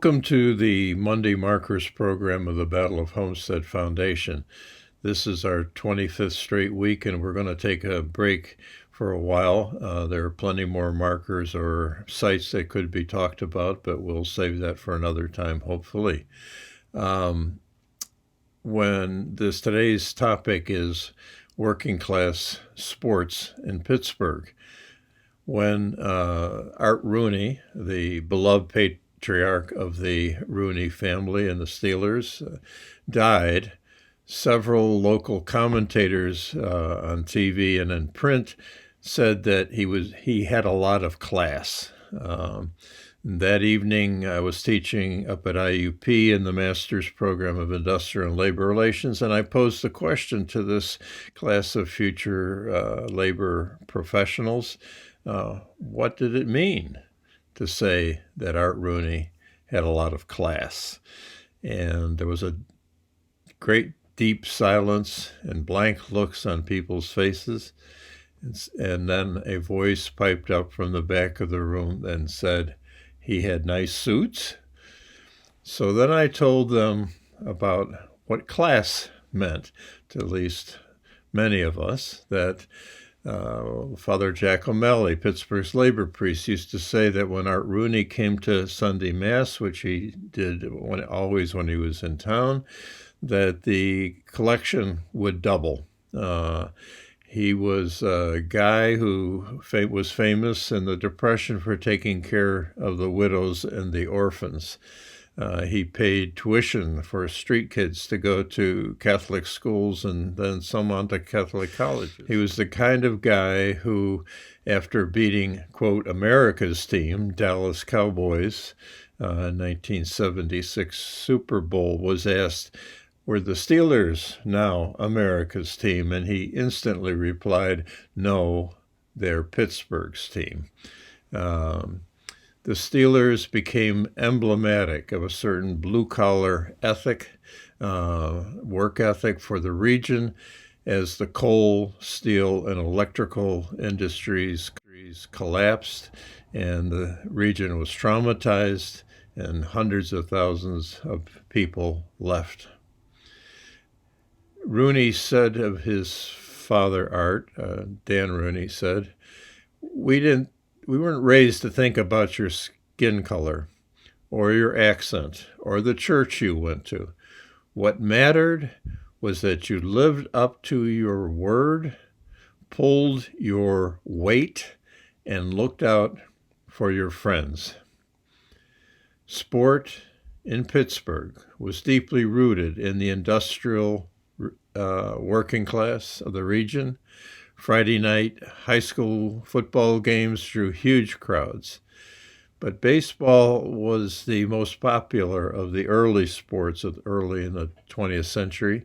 Welcome to the Monday Markers program of the Battle of Homestead Foundation. This is our 25th straight week, and we're going to take a break for a while. There are plenty more markers or sites that could be talked about, but we'll save that for another time, hopefully. Today's topic is working class sports in Pittsburgh. When Art Rooney, the beloved patriarch of the Rooney family and the Steelers, died, several local commentators on TV and in print said that he had a lot of class. That evening, I was teaching up at IUP in the Master's Program of Industrial and Labor Relations, and I posed the question to this class of future labor professionals. What did it mean to say that Art Rooney had a lot of class? And there was a great deep silence and blank looks on people's faces. And then a voice piped up from the back of the room and said, "He had nice suits." So then I told them about what class meant, to at least many of us, that Father Jack O'Malley, Pittsburgh's labor priest, used to say that when Art Rooney came to Sunday Mass, which he did always when he was in town, that the collection would double. He was a guy who was famous in the Depression for taking care of the widows and the orphans. He paid tuition for street kids to go to Catholic schools and then some on to Catholic colleges. He was the kind of guy who, after beating, quote, America's team, Dallas Cowboys, in 1976 Super Bowl, was asked, "Were the Steelers now America's team?" And he instantly replied, "No, they're Pittsburgh's team." The Steelers became emblematic of a certain blue-collar ethic, work ethic for the region, as the coal, steel, and electrical industries collapsed, and the region was traumatized, and hundreds of thousands of people left. Rooney said of his father, Art, Dan Rooney said, We weren't raised to think about your skin color or your accent or the church you went to. What mattered was that you lived up to your word, pulled your weight, and looked out for your friends. Sport in Pittsburgh was deeply rooted in the industrial working class of the region. Friday night high school football games drew huge crowds. But baseball was the most popular of the early sports early in the 20th century.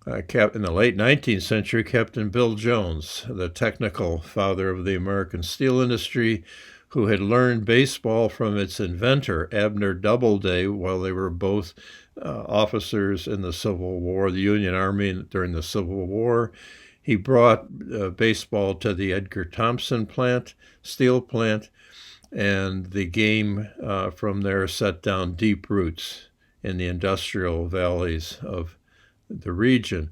In the late 19th century, Captain Bill Jones, the technical father of the American steel industry, who had learned baseball from its inventor, Abner Doubleday, while they were both officers in the Civil War, the Union Army during the Civil War. He brought baseball to the Edgar Thomson steel plant, and the game from there set down deep roots in the industrial valleys of the region.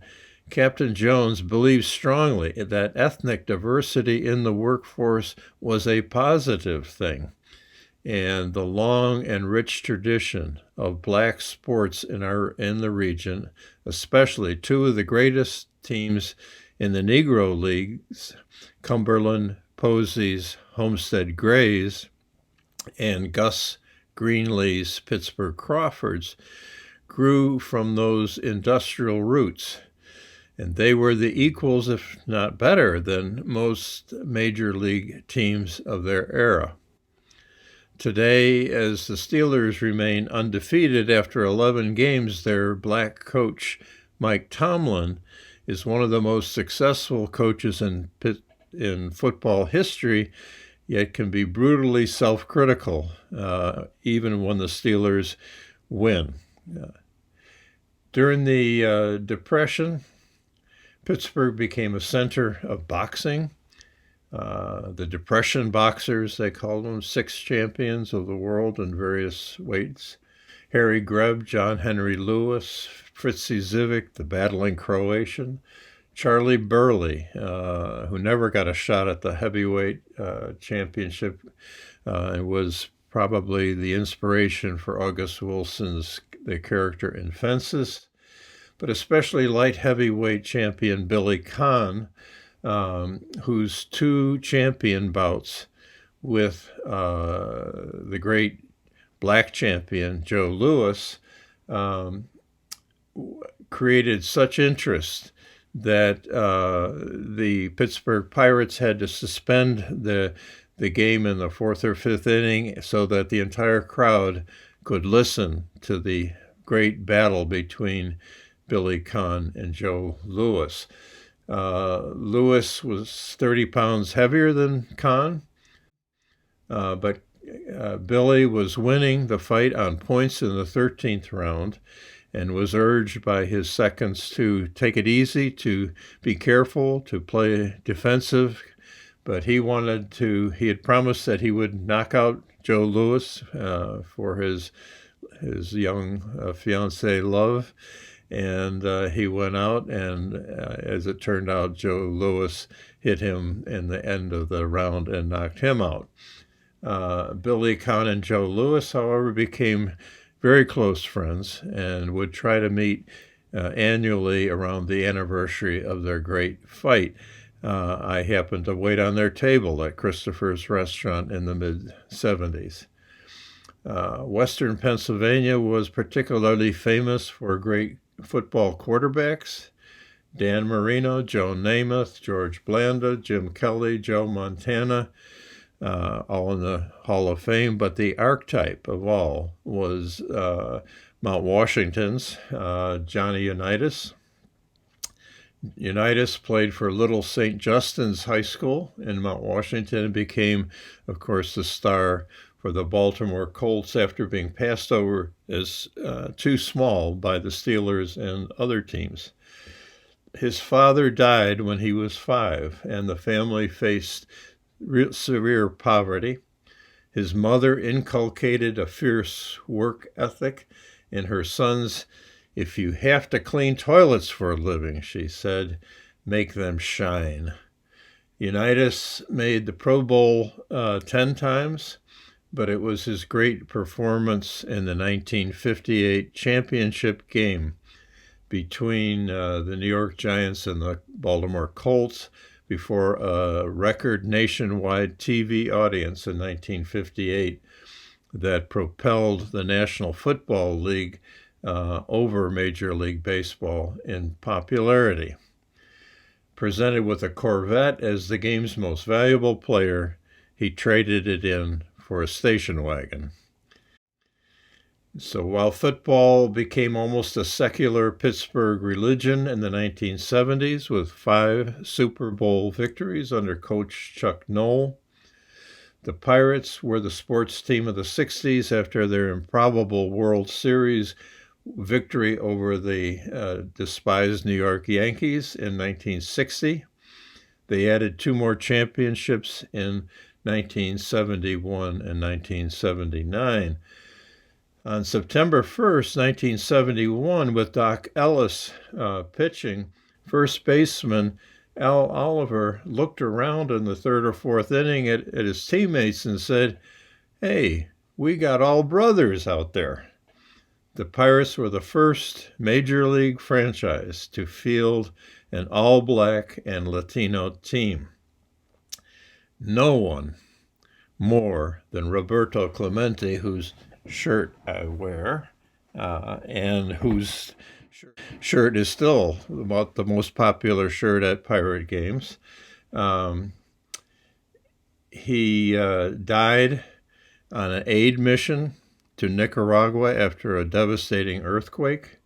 Captain Jones believed strongly that ethnic diversity in the workforce was a positive thing, and the long and rich tradition of black sports in the region, especially two of the greatest teams in the Negro Leagues, Cumberland Posey's Homestead Grays and Gus Greenlee's Pittsburgh Crawfords, grew from those industrial roots. And they were the equals, if not better, than most major league teams of their era. Today, as the Steelers remain undefeated after 11 games, their black coach, Mike Tomlin, is one of the most successful coaches in football history, yet can be brutally self-critical, even when the Steelers win. During the Depression, Pittsburgh became a center of boxing, The Depression boxers, they called them, 6 champions of the world in various weights. Harry Greb, John Henry Lewis, Fritzie Zivic, the battling Croatian. Charley Burley, who never got a shot at the heavyweight championship, and was probably the inspiration for August Wilson's the character in Fences, but especially light heavyweight champion Billy Conn, whose 2 champion bouts with the great black champion Joe Louis created such interest that the Pittsburgh Pirates had to suspend the game in the 4th or 5th inning so that the entire crowd could listen to the great battle between Billy Conn and Joe Louis. Louis was 30 pounds heavier than Conn, but Billy was winning the fight on points in the 13th round and was urged by his seconds to take it easy, to be careful, to play defensive. But he had promised that he would knock out Joe Louis for his young fiancée Love. And he went out, and as it turned out, Joe Louis hit him in the end of the round and knocked him out. Billy Conn and Joe Louis, however, became very close friends and would try to meet annually around the anniversary of their great fight. I happened to wait on their table at Christopher's Restaurant in the mid-'70s. Western Pennsylvania was particularly famous for great football quarterbacks. Dan Marino, Joe Namath, George Blanda, Jim Kelly, Joe Montana, all in the Hall of Fame. But the archetype of all was Mount Washington's Johnny Unitas. Unitas played for Little St. Justin's High School in Mount Washington and became, of course, the star for the Baltimore Colts after being passed over as too small by the Steelers and other teams. His father died when he was 5, and the family faced severe poverty. His mother inculcated a fierce work ethic in her sons. If you have to clean toilets for a living, she said, make them shine. Unitas made the Pro Bowl 10 times, but it was his great performance in the 1958 championship game between the New York Giants and the Baltimore Colts before a record nationwide TV audience in 1958 that propelled the National Football League over Major League Baseball in popularity. Presented with a Corvette as the game's most valuable player, he traded it in for a station wagon. So while football became almost a secular Pittsburgh religion in the 1970s with 5 Super Bowl victories under coach Chuck Noll, the Pirates were the sports team of the 60s after their improbable World Series victory over the despised New York Yankees in 1960. They added 2 more championships in 1971 and 1979. On September 1st, 1971, with Doc Ellis pitching, first baseman Al Oliver looked around in the 3rd or 4th inning at his teammates and said, "Hey, we got all brothers out there." The Pirates were the first major league franchise to field an all-black and Latino team. No one more than Roberto Clemente, whose shirt I wear, and whose shirt is still about the most popular shirt at Pirate games. He died on an aid mission to Nicaragua after a devastating earthquake,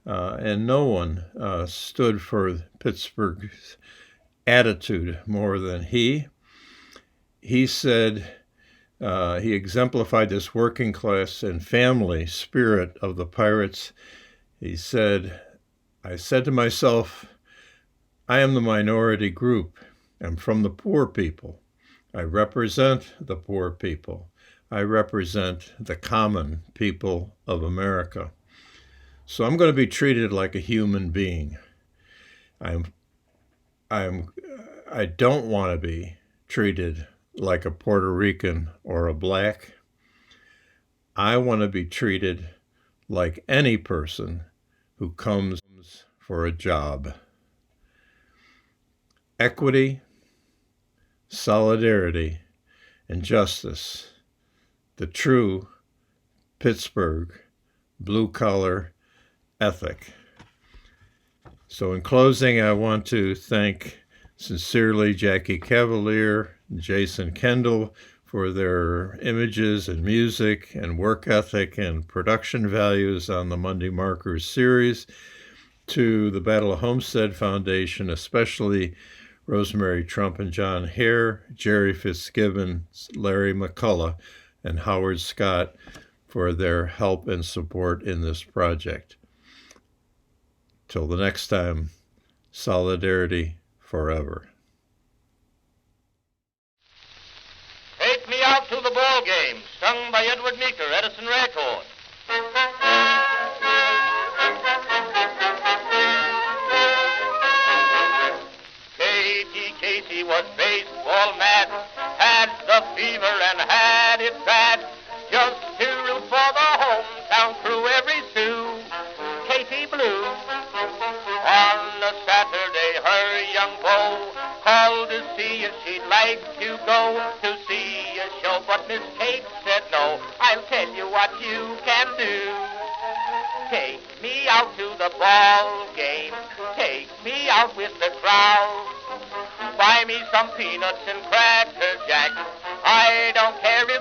and no one stood for Pittsburgh's attitude more than he. He said he exemplified this working class and family spirit of the Pirates. He said, "I said to myself, I am the minority group, am from the poor people. I represent the poor people. I represent the common people of America. So I'm going to be treated like a human being. I don't want to be treated like a Puerto Rican or a black. I want to be treated like any person who comes for a job. Equity, solidarity, and justice, the true Pittsburgh blue-collar ethic. So in closing, I want to thank sincerely Jackie Cavalier and Jason Kendall for their images and music and work ethic and production values on the Monday Markers series, to the Battle of Homestead Foundation, especially Rosemary Trump and John Hare, Jerry Fitzgibbons, Larry McCullough, and Howard Scott for their help and support in this project. Till the next time, solidarity forever. Take Me Out to the Ball Game, sung by Edward Meeker, Edison Record. Casey was baseball mad, had the fever and had it bad, just to root for the hometown crew every Sue. Katie Blue. On a Saturday, her young beau called to see if she'd like to go to see a show, but Miss Kate said no. I'll tell you what you can do. Take me out to the ball game. Take me out with the crowd. Buy me some peanuts and Cracker Jack. I don't care if